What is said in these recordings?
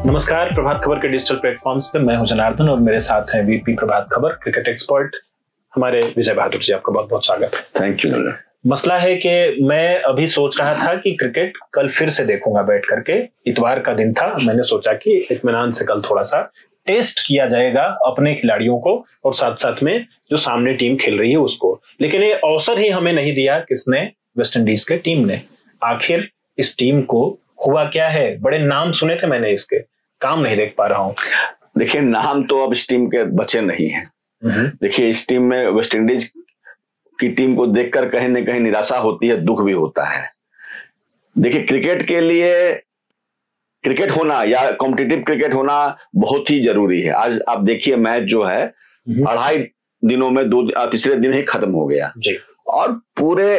नमस्कार, प्रभात खबर के digital platforms पे मैं हूं जनार्दन और मेरे साथ हैं VP Prabhat Khabar cricket expert हमारे विजय बहादुर जी। आपका बहुत बहुत स्वागत है। Thank you. मसला है कि मैं अभी सोच रहा था कि क्रिकेट कल फिर से देखूंगा बैठ करके। इतवार का दिन था, मैंने सोचा कि इत्मीनान से कल थोड़ा सा टेस्ट किया जाएगा अपने खिलाड़ियों को और साथ साथ में जो सामने टीम खेल रही है उसको। लेकिन ये अवसर ही हमें नहीं दिया किसने, वेस्ट इंडीज के टीम ने। आखिर इस टीम को हुआ क्या है? बड़े नाम सुने थे मैंने, इसके काम नहीं देख पा रहा हूं। देखिए, नाम तो अब इस टीम के बचे नहीं हैं। देखिए, इस टीम में वेस्ट इंडीज की टीम को देखकर कहीं ना कहीं निराशा होती है, दुख भी होता है। देखिए, क्रिकेट के लिए क्रिकेट होना या कॉम्पिटिटिव क्रिकेट होना बहुत ही जरूरी है। आज आप देखिए, मैच जो है 2.5 दिनों में तीसरे दिन ही खत्म हो गया जी। और पूरे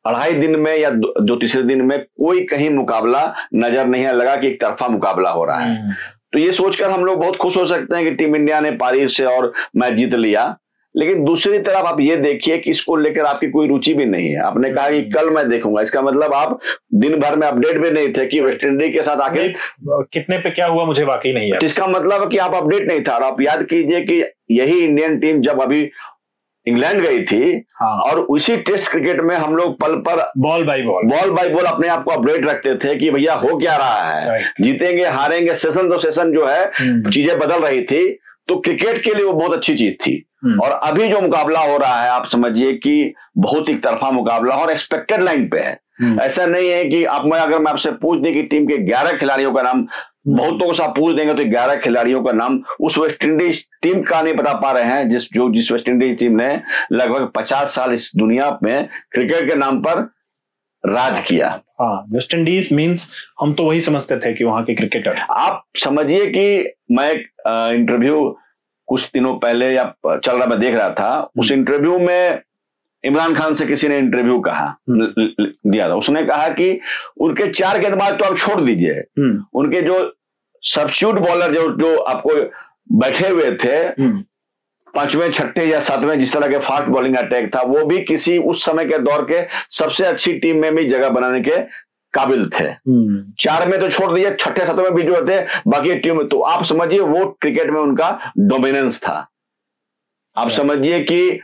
2.5 दिन में या दो तीसरे दिन में कोई कहीं मुकाबला नजर नहीं लगा कि एक तरफा मुकाबला हो रहा है। तो ये सोचकर हम लोग बहुत खुश हो सकते हैं कि टीम इंडिया ने पारी से और मैच जीत लिया, लेकिन दूसरी तरफ आप ये देखिए कि इसको लेकर आपकी कोई रुचि भी नहीं है। आपने कहा कि कल मैं देखूंगा, इसका मतलब आप दिन भर में अपडेट भी नहीं थे कि वेस्ट इंडीज के साथ आखिर कितने पे क्या हुआ मुझे वाकई नहीं है। इसका मतलब कि आप अपडेट नहीं था। और आप याद कीजिए कि यही इंडियन टीम जब अभी इंग्लैंड गई थी, और उसी टेस्ट क्रिकेट में हम लोग पल पर बॉल बाय बॉल अपने आप को अपडेट रखते थे कि भैया हो क्या रहा है, जीतेंगे हारेंगे, सेशन तो सेशन जो है चीजें बदल रही थी। तो क्रिकेट के लिए वो बहुत अच्छी चीज थी। और अभी जो मुकाबला हो रहा है, आप समझिए कि बहुत एक तरफा मुकाबला और एक्सपेक्टेड लाइन पे है। ऐसा नहीं है कि अगर मैं आपसे पूछ दें कि टीम के 11 खिलाड़ियों का नाम, बहुतों को साथ पूछ देंगे तो 11 खिलाड़ियों का नाम उस वेस्ट इंडीज टीम का नहीं बता पा रहे हैं जिस वेस्ट इंडीज टीम ने लगभग 50 साल इस दुनिया में क्रिकेट के नाम पर राज किया। हाँ, वेस्ट इंडीज मींस हम तो वही समझते थे कि वहां के क्रिकेटर। आप समझिए कि मैं इंटरव्यू कुछ दिनों पहले या चल रहा मैं देख रहा था, उस इंटरव्यू में इमरान खान से किसी ने इंटरव्यू दिया था। उसने कहा कि उनके 4 गेंदबाज तो आप छोड़ दीजिए, उनके जो सब्स्टिट्यूट बॉलर जो आपको बैठे हुए थे 5वें 6ठे या 7वें जिस तरह के फास्ट बॉलिंग अटैक था, वो भी किसी उस समय के दौर के सबसे अच्छी टीम में भी जगह बनाने के काबिल थे। 4 में तो छोड़ दिए, 6ठे 7वें भी जो थे बाकी टीम में, तो आप समझिए वो क्रिकेट में उनका डोमिनेंस था। आप समझिए कि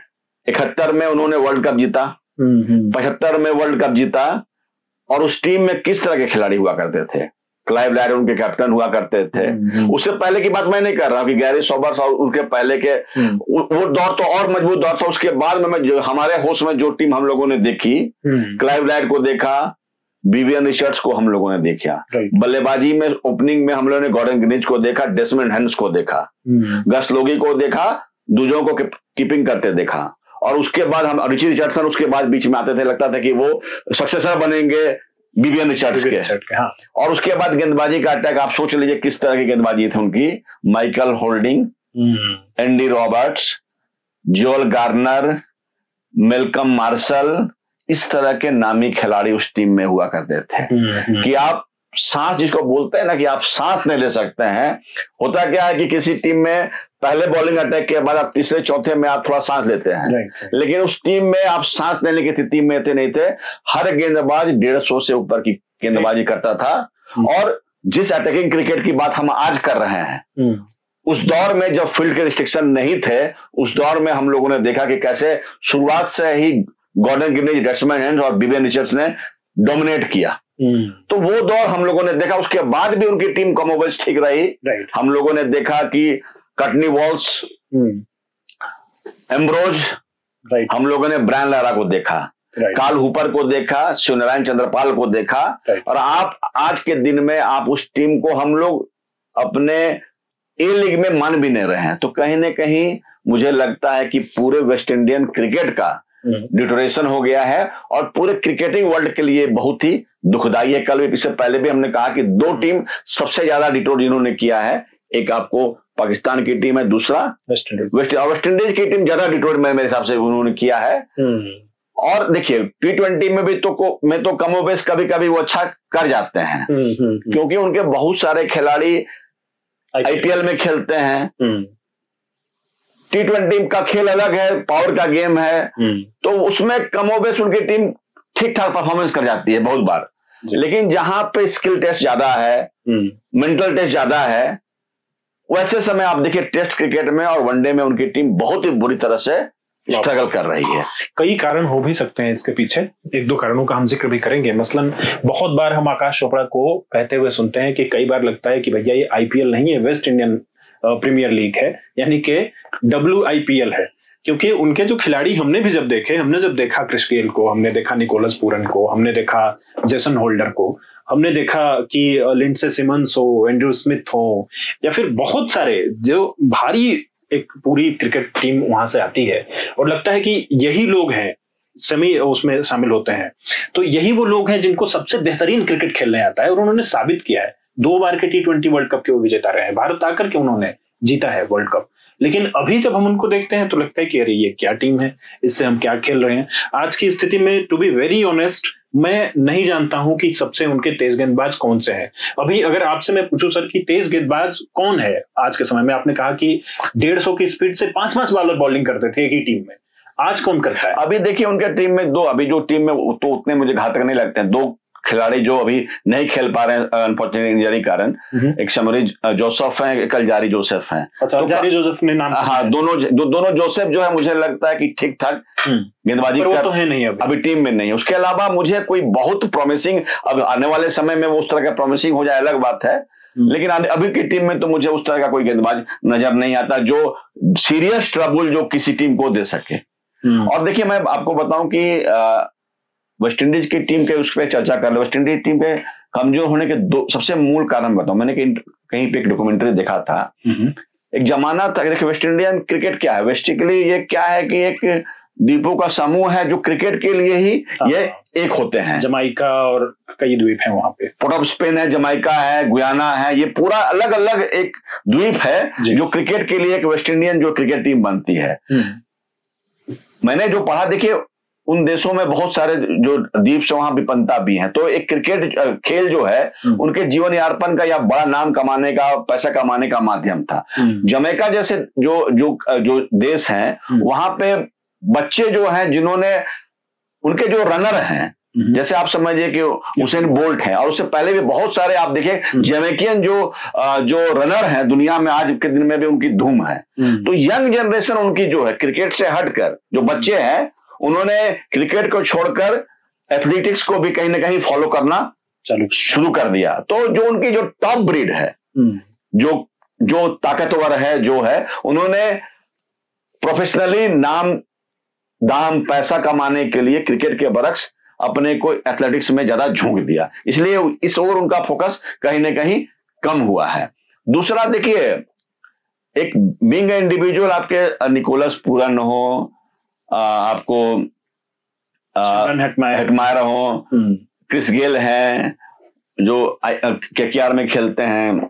71 में उन्होंने वर्ल्ड कप जीता, 75 में वर्ल्ड कप जीता, और उस टीम में किस तरह के खिलाड़ी हुआ करते थे। क्लाइव लायड उनके कैप्टन हुआ करते थे। उससे पहले की बात मैं नहीं कर रहा हूं कि गैरी सोबर्स और उनके पहले के वो दौर तो और मजबूत दौर था। उसके बाद में हमारे होश में जो टीम हम लोगों ने देखी, क्लाइव लायड को देखा, विवियन रिचर्ड्स को हम लोगों ने देखा, बल्लेबाजी में ओपनिंग में हम लोगों ने गॉर्डन ग्रीनिज को देखा, डेसमंड हेंस को देखा, गस लोगी को देखा, दूजों को कीपिंग करते देखा, और उसके बाद हम रिची रिचर्डसन उसके बाद बीच में आते थे, लगता था कि वो सक्सेसर बनेंगे विवियन रिचर्ड्स के। हाँ। और उसके बाद गेंदबाजी का अटैक आप सोच लीजिए किस तरह की गेंदबाजी थी उनकी। माइकल होल्डिंग, एंडी रॉबर्ट्स, जोल गार्नर, मेलकम मार्शल, इस तरह के नामी खिलाड़ी उस टीम में हुआ करते थे कि आप सांस जिसको बोलते हैं ना, कि आप सांस नहीं ले सकते हैं। होता क्या है कि किसी टीम में पहले बॉलिंग अटैक के बाद आप तीसरे चौथे में आप थोड़ा सांस लेते हैं, लेकिन उस टीम में आप सांस लेने की स्थिति में नहीं थे। हर गेंदबाज 150 से ऊपर की गेंदबाजी करता था। और जिस अटैकिंग क्रिकेट की बात हम आज कर रहे हैं, उस दौर में जब फील्ड के रिस्ट्रिक्शन नहीं थे, उस दौर में हम लोगों ने देखा कि कैसे शुरुआत से ही गॉर्डन ग्रीनिज, डेसमंड हेंस और विवियन रिचर्ड्स ने डोमिनेट किया। तो वो दौर हम लोगों ने देखा। उसके बाद भी उनकी टीम कमोबेश ठीक रही। हम लोगों ने देखा कि कटनी वॉल्स, एम्ब्रोज, हम लोगों ने ब्रायन लारा को देखा, कार्ल हुपर को देखा, शिवनारायण चंद्रपाल को देखा, और आप आज के दिन में आप उस टीम को हम लोग अपने ए लीग में मान भी नहीं रहे हैं। तो कहीं ना कहीं मुझे लगता है कि पूरे वेस्ट इंडियन क्रिकेट का डिटोरेशन हो गया है, और पूरे क्रिकेटिंग वर्ल्ड के लिए बहुत ही दुखदाई है। कल भी, इससे पहले भी हमने कहा कि 2 टीम सबसे ज्यादा डिटोर जिन्होंने किया है, एक आपको पाकिस्तान की टीम है, दूसरा वेस्ट इंडीज की टीम ज्यादा डिटोर मेरे हिसाब से उन्होंने किया है। और देखिए, T20 में भी तो कमोबेश कभी कभी वो अच्छा कर जाते हैं, क्योंकि उनके बहुत सारे खिलाड़ी आईपीएल में खेलते हैं। T20 का खेल अलग है, पावर का गेम है, तो उसमें कमोबेश उनकी टीम ठीक ठाक परफॉर्मेंस कर जाती है बहुत बार। लेकिन जहां पे स्किल टेस्ट ज्यादा है, मेंटल टेस्ट ज्यादा है। वैसे समय आप देखिए टेस्ट क्रिकेट में और वनडे में उनकी टीम बहुत ही बुरी तरह से स्ट्रगल कर रही है। कई कारण हो भी सकते हैं इसके पीछे, एक दो कारणों का हम जिक्र भी करेंगे। मसलन बहुत बार हम आकाश चोपड़ा को कहते हुए सुनते हैं कि कई बार लगता है कि भैया ये आईपीएल नहीं है, वेस्ट इंडियन प्रीमियर लीग है, यानी कि WIPL है। क्योंकि उनके जो खिलाड़ी हमने भी जब देखे, हमने जब देखा क्रिस गेल को, हमने देखा निकोलस पूरन को, हमने देखा जेसन होल्डर को, हमने देखा कि लिंडसे सिमंस हो, एंड्रू स्मिथ हो, या फिर बहुत सारे जो भारी एक पूरी क्रिकेट टीम वहां से आती है और लगता है कि यही लोग हैं सेमी उसमें शामिल होते हैं, तो यही वो लोग हैं जिनको सबसे बेहतरीन क्रिकेट खेलने आता है। और उन्होंने साबित किया है, 2 बार के T20 वर्ल्ड कप के वो विजेता रहे हैं, भारत आकर के उन्होंने जीता है वर्ल्ड कप। लेकिन अभी जब हम उनको देखते हैं तो लगता है कि अरे ये क्या टीम है, इससे हम क्या खेल रहे हैं। आज की स्थिति में टू बी वेरी ऑनेस्ट मैं नहीं जानता हूं कि सबसे उनके तेज गेंदबाज कौन से हैं। अभी अगर आपसे मैं पूछूं सर कि तेज गेंदबाज कौन है आज के समय में, आपने कहा कि 150 की स्पीड से 5 बॉलर बॉलिंग करते थे एक ही टीम में, आज कौन करता है? अभी देखिए उनके टीम में 2, अभी जो टीम में तो उतने मुझे घातक नहीं लगते हैं। 2 खिलाड़ी जो अभी नहीं खेल पा रहे हैं अनफॉर्चुनेट इंजरी कारण, एक शमरी जोसेफ है, एक अल्जारी जोसेफ है। अच्छा, अल्जारी जोसेफ ने नाम, हाँ, दोनों जोसेफ जो है मुझे लगता है कि ठीक ठाक गेंदबाजी कर तो है नहीं अभी टीम में नहीं है। उसके अलावा मुझे कोई बहुत प्रॉमिसिंग, अब आने वाले समय में वो उस तरह का प्रॉमिसिंग हो जाए अलग बात है, लेकिन अभी की टीम में तो मुझे उस तरह का कोई गेंदबाज नजर नहीं आता जो सीरियस ट्रबल जो किसी टीम को दे सके। और देखिए मैं आपको बताऊं कि वेस्ट इंडीज की टीम के उस पर चर्चा कर ले, वेस्ट इंडीज टीम के कमजोर होने के 2 सबसे मूल कारण बताऊं। मैंने कहीं पे एक डॉक्यूमेंट्री देखा था, एक जमाना था। देखिए वेस्ट इंडियन क्रिकेट क्या है, बेसिकली ये क्या है कि एक द्वीपों का समूह है जो क्रिकेट के लिए ही ये एक होते हैं। जमाइका और कई द्वीप हैं वहां पे, पोर्ट ऑफ स्पेन है, जमाइका है, गुयाना है, ये पूरा अलग अलग एक द्वीप है जो क्रिकेट के लिए एक वेस्ट इंडियन जो क्रिकेट टीम बनती है। मैंने जो पढ़ा, देखिए उन देशों में बहुत सारे जो द्वीप से वहां विपन्नता भी है, तो एक क्रिकेट खेल जो है उनके जीवन यापन का या बड़ा नाम कमाने का, पैसा कमाने का माध्यम था। जमैका जैसे जो देश हैं वहां पे बच्चे जो हैं जिन्होंने उनके जो रनर हैं, जैसे आप समझिए कि उसेन बोल्ट है, और उससे पहले भी बहुत सारे आप देखिए जमैकियन जो रनर हैं दुनिया में आज के दिन में भी उनकी धूम है। तो यंग जनरेशन उनकी जो है क्रिकेट से हटकर जो बच्चे हैं उन्होंने क्रिकेट को छोड़कर एथलेटिक्स को भी कहीं ना कहीं फॉलो करना शुरू कर दिया। तो जो उनकी जो टॉप ब्रीड है, जो ताकतवर है, जो है उन्होंने प्रोफेशनली नाम दाम पैसा कमाने के लिए क्रिकेट के बरक्स अपने को एथलेटिक्स में ज्यादा झोंक दिया, इसलिए इस ओर उनका फोकस कहीं ना कहीं कम हुआ है। दूसरा देखिए, एक बीइंग इंडिविजुअल आपके निकोलस पूरन हो, आपको हेटमायर हो, क्रिस गेल हैं जो KKR में खेलते हैं,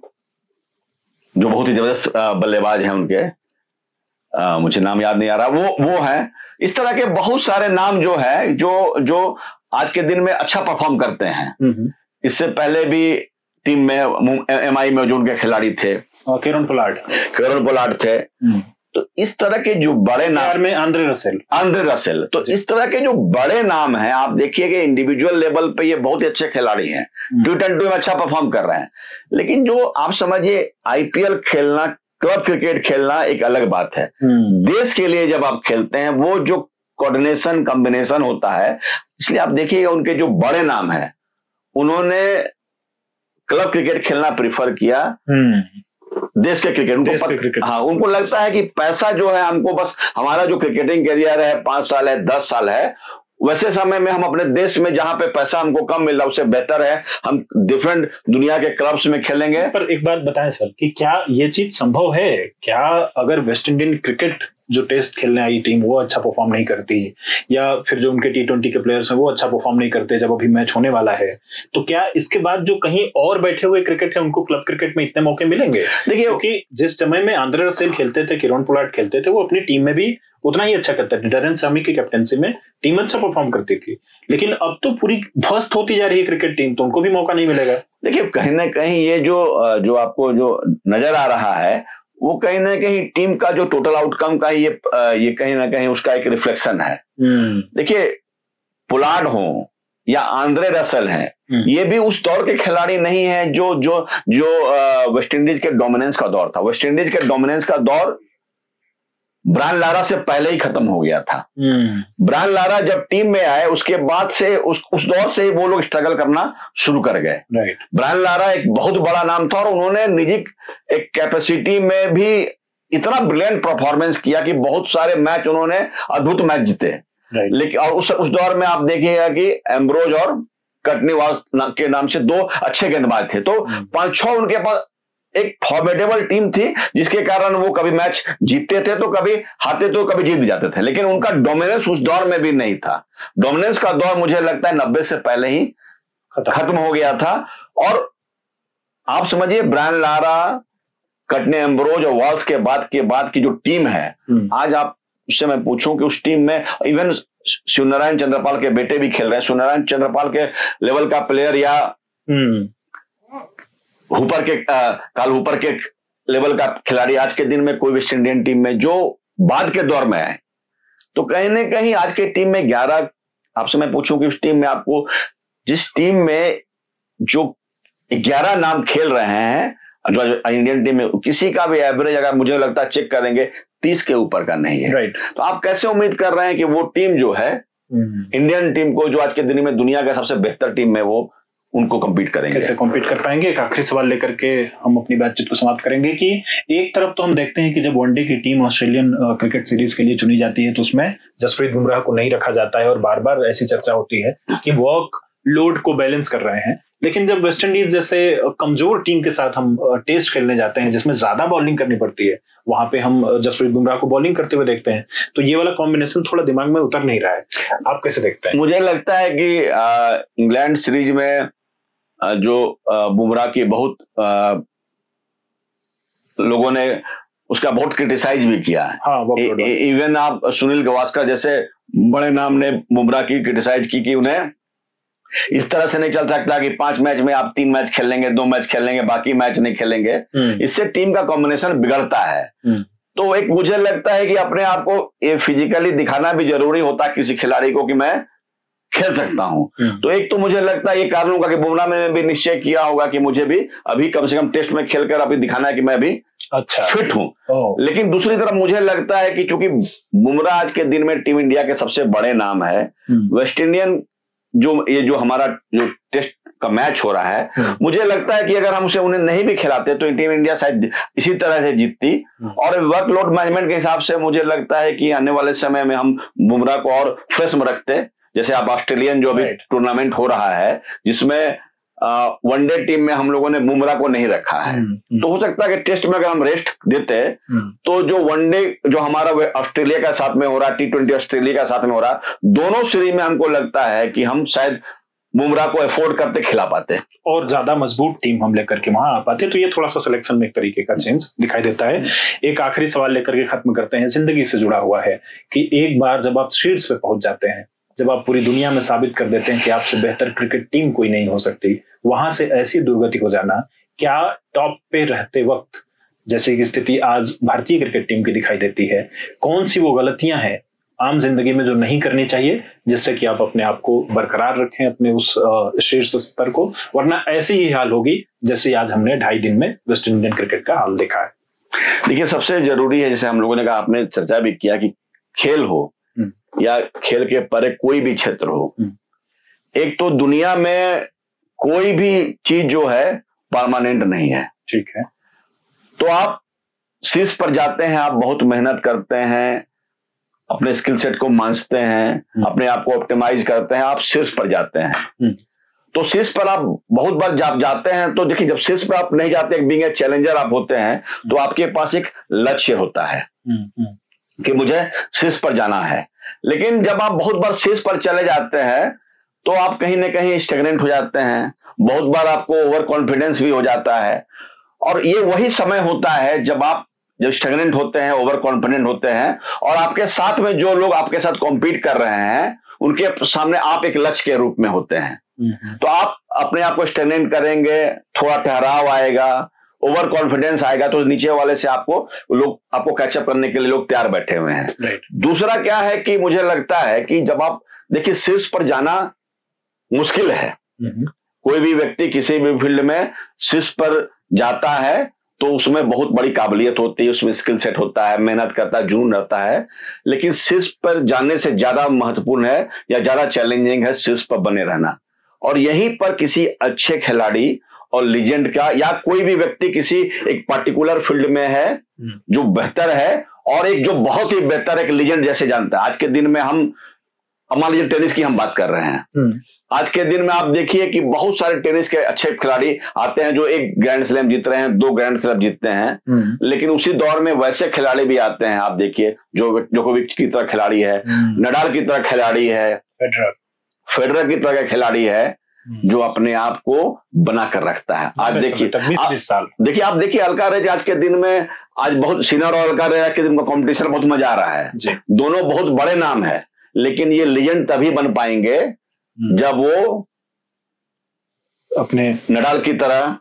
जो बहुत ही जबरदस्त बल्लेबाज हैं, उनके मुझे नाम याद नहीं आ रहा, वो है। इस तरह के बहुत सारे नाम जो है जो आज के दिन में अच्छा परफॉर्म करते हैं। इससे पहले भी टीम में MI में जो उनके खिलाड़ी थे, केरन पोलार्ड थे। तो इस तरह के जो बड़े नाम में आंद्रे रसेल, तो इस तरह के जो बड़े नाम हैं, आप देखिए कि इंडिविजुअल लेवल पे ये बहुत ही अच्छे खिलाड़ी हैं, T20 में अच्छा परफॉर्म कर रहे हैं। लेकिन जो आप समझिए IPL खेलना, क्लब क्रिकेट खेलना एक अलग बात है। देश के लिए जब आप खेलते हैं वो जो कोऑर्डिनेशन कॉम्बिनेशन होता है, इसलिए आप देखिएगा उनके जो बड़े नाम हैं उन्होंने क्लब क्रिकेट खेलना प्रिफर किया देश के क्रिकेट। हाँ, उनको लगता है कि पैसा जो है, हमको बस हमारा जो क्रिकेटिंग करियर है 5 साल है, 10 साल है, वैसे समय में हम अपने देश में जहां पे पैसा हमको कम मिल रहा है उससे बेहतर है हम डिफरेंट दुनिया के क्लब्स में खेलेंगे। पर एक बात बताएं सर कि क्या ये चीज संभव है? क्या अगर वेस्ट इंडियन क्रिकेट जो टेस्ट खेलने आई टीम वो अच्छा परफॉर्म नहीं करती, या फिर जो उनके T20 के प्लेयर्स हैं वो अच्छा परफॉर्म नहीं करते जब अभी मैच होने वाला है, तो क्या इसके बाद जो कहीं और बैठे हुए क्रिकेट है उनको क्लब क्रिकेट में इतने मौके मिलेंगे? देखिए, क्योंकि जिस समय में आंद्रे रसेल खेलते थे, केरन पोलार्ड खेलते थे, वो अपनी टीम में भी उतना ही अच्छा करते थे। डरेन सामी की कैप्टनसी में टीम अच्छा परफॉर्म करती थी, लेकिन अब तो पूरी ध्वस्त होती जा रही है क्रिकेट टीम, तो उनको भी मौका नहीं मिलेगा। देखिए, कहीं ना कहीं ये जो आपको जो नजर आ रहा है वो कहीं ना कहीं टीम का जो टोटल आउटकम का ये कहीं ना कहीं उसका एक रिफ्लेक्शन है। देखिए, पोलार्ड हो या आंद्रे रसल हैं, ये भी उस दौर के खिलाड़ी नहीं है जो जो जो वेस्ट इंडीज के डोमिनेंस का दौर था। वेस्ट इंडीज के डोमिनेंस का दौर ब्रायन लारा से पहले ही खत्म हो गया था। ब्रायन लारा जब टीम में आए उसके बाद से उस दौर से ही वो लोग स्ट्रगल करना शुरू कर गए। ब्रायन लारा एक बहुत बड़ा नाम था और उन्होंने निजी एक कैपेसिटी में भी इतना ब्रिलियंट परफॉर्मेंस किया कि बहुत सारे मैच उन्होंने अद्भुत मैच जीते। लेकिन और उस दौर में आप देखिएगा कि एम्ब्रोज और कटनी वाल्स के नाम से दो अच्छे गेंदबाज थे, तो 5-6 उनके पास एक फॉर्मेडेबल टीम थी, जिसके कारण वो कभी मैच जीतते थे तो कभी हारते तो कभी जीत जाते थे। लेकिन उनका डोमिनेंस उस दौर में भी नहीं था। डोमिनेंस का दौर मुझे लगता है 90 से पहले ही खत्म हो गया था। और आप समझिए ब्रायन लारा, कटनी, एम्ब्रोज और वॉल्स के बाद की जो टीम है, आज आप उससे मैं पूछूं कि उस टीम में इवन शिवनारायण चंद्रपाल के बेटे भी खेल रहे हैं। शिवनारायण चंद्रपाल के लेवल का प्लेयर या हुपर के काल हुपर के लेवल का खिलाड़ी आज के दिन में कोई वेस्ट इंडियन टीम में जो बाद के दौर में है, तो कहीं ना कहीं आज के टीम में 11, आपसे मैं पूछूं कि उस टीम में आपको, जिस टीम में जो 11 नाम खेल रहे हैं जो इंडियन टीम में, किसी का भी एवरेज अगर मुझे लगता है चेक करेंगे 30 के ऊपर का नहीं है। तो आप कैसे उम्मीद कर रहे हैं कि वो टीम जो है इंडियन टीम को, जो आज के दिन में दुनिया का सबसे बेहतर टीम में, वो उनको कम्पीट करेंगे, कैसे कम्पीट कर पाएंगे? एक आखिरी सवाल लेकर के हम अपनी बातचीत को समाप्त करेंगे कि एक तरफ तो हम देखते हैं कि जब वनडे की टीम ऑस्ट्रेलियन क्रिकेट सीरीज के लिए चुनी जाती है तो उसमें जसप्रीत बुमराह को नहीं रखा जाता है और बार बार ऐसी चर्चा होती है कि वर्क लोड को बैलेंस कर रहे हैं। लेकिन जब वेस्ट इंडीज जैसे कमजोर टीम के साथ हम टेस्ट खेलने जाते हैं जिसमें ज्यादा बॉलिंग करनी पड़ती है, वहां पे हम जसप्रीत बुमराह को बॉलिंग करते हुए देखते हैं, तो ये वाला कॉम्बिनेशन थोड़ा दिमाग में उतर नहीं रहा है। आप कैसे देखते हैं? मुझे लगता है कि इंग्लैंड सीरीज में जो बुमराह की बहुत लोगों ने उसका बहुत क्रिटिसाइज भी किया है। हाँ, इवन आप सुनील गावस्कर जैसे बड़े नाम ने बुमराह की क्रिटिसाइज की कि उन्हें इस तरह से नहीं चल सकता कि 5 मैच में आप 3 मैच खेल लेंगे, 2 मैच खेल लेंगे, बाकी मैच नहीं खेलेंगे। इससे टीम का कॉम्बिनेशन बिगड़ता है। तो एक मुझे लगता है कि अपने आप को ये फिजिकली दिखाना भी जरूरी होता है किसी खिलाड़ी को कि मैं खेल सकता हूं। तो एक तो मुझे लगता है ये कारण होगा कि बुमराह ने भी निश्चय किया होगा कि मुझे भी अभी कम से कम टेस्ट में खेलकर अभी दिखाना है कि मैं अभी फिट हूं। लेकिन दूसरी तरफ मुझे लगता है कि चूंकि बुमराह आज के दिन में टीम इंडिया के सबसे बड़े नाम है, वेस्ट इंडियन जो हमारा जो टेस्ट का मैच हो रहा है, मुझे लगता है कि अगर हम उन्हें नहीं भी खिलाते तो टीम इंडिया शायद इसी तरह से जीतती। और वर्कलोड मैनेजमेंट के हिसाब से मुझे लगता है कि आने वाले समय में हम बुमराह को और फ्रेश में रखते। जैसे आप ऑस्ट्रेलियन जो अभी टूर्नामेंट हो रहा है जिसमें वनडे टीम में हम लोगों ने बुमराह को नहीं रखा है, तो हो सकता है कि टेस्ट में अगर हम रेस्ट देते तो जो वनडे जो हमारा ऑस्ट्रेलिया का साथ में हो रहा है, T20 ऑस्ट्रेलिया का साथ में हो रहा है, दोनों सीरीज में हमको लगता है कि हम शायद बुमराह को अफोर्ड करते खिला पाते और ज्यादा मजबूत टीम हम लेकर के वहां आ पाते। तो ये थोड़ा सा सिलेक्शन में एक तरीके का चेंज दिखाई देता है। एक आखिरी सवाल लेकर के खत्म करते हैं, जिंदगी से जुड़ा हुआ है कि एक बार जब आप शीर्ष पे पहुंच जाते हैं, जब आप पूरी दुनिया में साबित कर देते हैं कि आपसे बेहतर क्रिकेट टीम कोई नहीं हो सकती, वहां से ऐसी दुर्गति हो जाना, क्या टॉप पे रहते वक्त जैसे की स्थिति आज भारतीय क्रिकेट टीम की दिखाई देती है, कौन सी वो गलतियां हैं आम जिंदगी में जो नहीं करनी चाहिए जिससे कि आप अपने आप को बरकरार रखें अपने उस शीर्ष स्तर को, वरना ऐसी ही हाल होगी जैसे आज हमने 2.5 दिन में वेस्ट इंडियन क्रिकेट का हाल देखा है? देखिए, सबसे जरूरी है, जैसे हम लोगों ने कहा, आपने चर्चा भी किया कि खेल हो या खेल के परे कोई भी क्षेत्र हो, एक तो दुनिया में कोई भी चीज जो है परमानेंट नहीं है। ठीक है। तो आप शीर्ष पर जाते हैं, आप बहुत मेहनत करते हैं, अपने स्किल सेट को मांझते हैं, अपने आप को ऑप्टिमाइज करते हैं, आप शीर्ष पर जाते हैं। तो शीर्ष पर आप बहुत बार जब जाते हैं तो देखिए, जब शीर्ष पर आप नहीं जाते, बीइंग ए चैलेंजर आप होते हैं, तो आपके पास एक लक्ष्य होता है कि मुझे शीर्ष पर जाना है। लेकिन जब आप बहुत बार शीर्ष पर चले जाते हैं तो आप कहीं ना कहीं स्टेगनेंट हो जाते हैं, बहुत बार आपको ओवर कॉन्फिडेंस भी हो जाता है। और ये वही समय होता है जब स्टेगनेंट होते हैं, ओवर कॉन्फिडेंट होते हैं, और आपके साथ में जो लोग आपके साथ कॉम्पीट कर रहे हैं उनके सामने आप एक लक्ष्य के रूप में होते हैं। तो आप अपने आप को स्टेगनेंट करेंगे, थोड़ा ठहराव आएगा, ओवर कॉन्फिडेंस आएगा, तो नीचे वाले से आपको कैचअप करने के लिए लोग तैयार बैठे हुए हैं। दूसरा क्या है कि मुझे लगता है कि जब आप देखिए, शीर्ष पर जाना मुश्किल है। कोई भी व्यक्ति किसी भी फील्ड में शीर्ष पर जाता है तो उसमें बहुत बड़ी काबिलियत होती है, उसमें स्किल सेट होता है, मेहनत करता है, जुनून रहता है। लेकिन शीर्ष पर जाने से ज्यादा महत्वपूर्ण है या ज्यादा चैलेंजिंग है शीर्ष पर बने रहना। और यहीं पर किसी अच्छे खिलाड़ी और लीजेंड का या कोई भी व्यक्ति किसी एक पर्टिकुलर फील्ड में है जो बेहतर है और एक जो बहुत ही बेहतर एक लीजेंड जैसे जानता है। आज के दिन में हम मान लीजिए टेनिस की हम बात कर रहे हैं, आज के दिन में आप देखिए कि बहुत सारे टेनिस के अच्छे खिलाड़ी आते हैं जो एक ग्रैंड स्लैम जीत रहे हैं, 2 ग्रैंड स्लैम जीतते हैं। लेकिन उसी दौर में वैसे खिलाड़ी भी आते हैं, आप देखिए जोकोविच की तरह खिलाड़ी है, नडाल की तरह खिलाड़ी है, फेडरर की तरह का खिलाड़ी है जो अपने आप को बना कर रखता है। आज देखिए आप देखिए अलका रेज आज के दिन में, आज बहुत सीनियर और अलका रेज के दिन में कॉम्पिटिशन बहुत मजा आ रहा है। दोनों बहुत बड़े नाम है, लेकिन ये लीजेंड तभी बन पाएंगे जब वो अपने नडाल की तरह,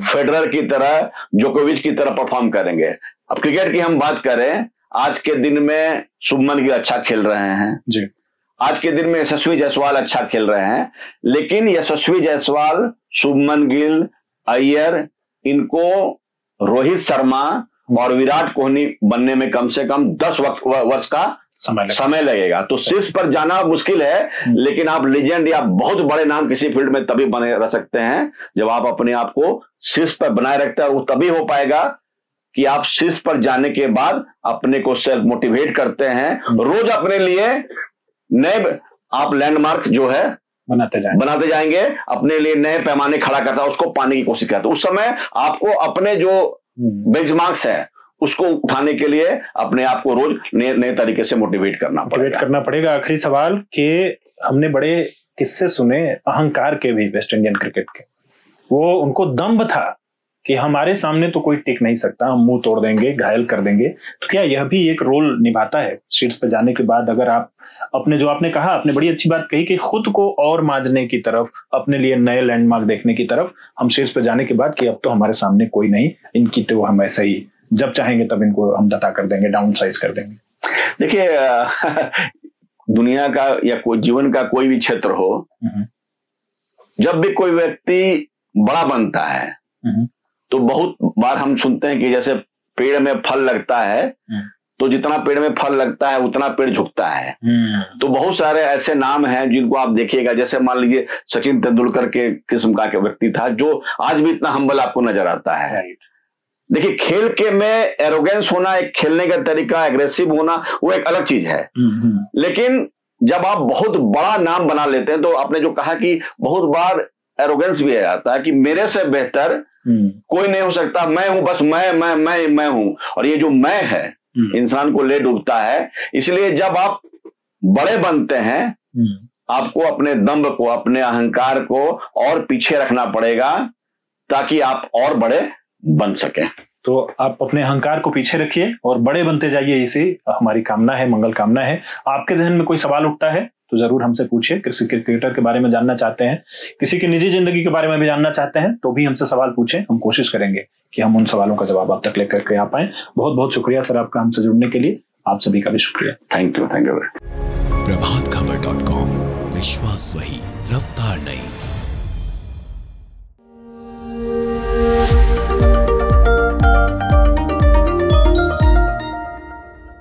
फेडरर की तरह, जोकोविच की तरह परफॉर्म करेंगे। अब क्रिकेट की हम बात करें, आज के दिन में शुभमन गिल अच्छा खेल रहे हैं जी, आज के दिन में यशस्वी जायसवाल अच्छा खेल रहे हैं। लेकिन यशस्वी जायसवाल, शुभमन गिल, अय्यर, इनको रोहित शर्मा और विराट कोहली बनने में कम से कम 10 वर्ष का समय लगेगा। तो शीर्ष पर जाना मुश्किल है, लेकिन आप लीजेंड या बहुत बड़े नाम किसी फील्ड में तभी बने रह सकते हैं जब आप अपने आप को शीर्ष पर बनाए रखते हैं। वो तभी हो पाएगा कि आप शीर्ष पर जाने के बाद अपने को सेल्फ मोटिवेट करते हैं, रोज अपने लिए नए आप लैंडमार्क जो है बनाते जाएंगे, अपने लिए नए पैमाने खड़ा करता है, उसको पाने की कोशिश करते। उस समय आपको अपने जो बेंचमार्क्स है उसको उठाने के लिए अपने आप को रोज नए तरीके से मोटिवेट करना पड़ेगा। आखिरी सवाल कि हमने बड़े किस्से सुने अहंकार के भी वेस्ट इंडियन क्रिकेट के, वो उनको दम्भ था कि हमारे सामने तो कोई टिक नहीं सकता, हम मुंह तोड़ देंगे, घायल कर देंगे। तो क्या यह भी एक रोल निभाता है शीर्ष पे जाने के बाद? अगर आप अपने, जो आपने कहा, आपने बड़ी अच्छी बात कही कि खुद को और मांझने की तरफ, अपने लिए नए लैंडमार्क देखने की तरफ हम शीर्ष पे जाने के बाद कि अब तो हमारे सामने कोई नहीं, इनकी तो हम ऐसा ही जब चाहेंगे तब इनको हम दता कर देंगे, डाउन साइज कर देंगे। देखिए दुनिया का या कोई जीवन का कोई भी क्षेत्र हो, जब भी कोई व्यक्ति बड़ा बनता है तो बहुत बार हम सुनते हैं कि जैसे पेड़ में फल लगता है तो जितना पेड़ में फल लगता है उतना पेड़ झुकता है। तो बहुत सारे ऐसे नाम हैं जिनको आप देखिएगा, जैसे मान लीजिए सचिन तेंदुलकर के किस्म का व्यक्ति था जो आज भी इतना हम्बल आपको नजर आता है। देखिए खेल के में एरोगेंस होना, एक खेलने का तरीका, एग्रेसिव होना, वो एक अलग चीज है। लेकिन जब आप बहुत बड़ा नाम बना लेते हैं तो आपने जो कहा कि बहुत बार एरोगेंस भी आ जाता है कि मेरे से बेहतर कोई नहीं हो सकता, मैं हूं, बस मैं हूं। और ये जो मैं है इंसान को ले डूबता है। इसलिए जब आप बड़े बनते हैं आपको अपने दम्भ को, अपने अहंकार को और पीछे रखना पड़ेगा ताकि आप और बड़े बन सके। तो आप अपने अहंकार को पीछे रखिए और बड़े बनते जाइए, इसी हमारी कामना है, मंगल कामना है। आपके जहन में कोई सवाल उठता है तो जरूर हमसे पूछिए। किसी क्रिकेटर के बारे में जानना चाहते हैं, किसी की निजी जिंदगी के बारे में भी जानना चाहते हैं तो भी हमसे सवाल पूछें। हम कोशिश करेंगे कि हम उन सवालों का जवाब आप तक लेकर के आ पाए। बहुत बहुत शुक्रिया सर आपका हमसे जुड़ने के लिए। आप सभी का भी शुक्रिया। Thank you. प्रभातखबर.com, विश्वास वही, रफ्तार नहीं।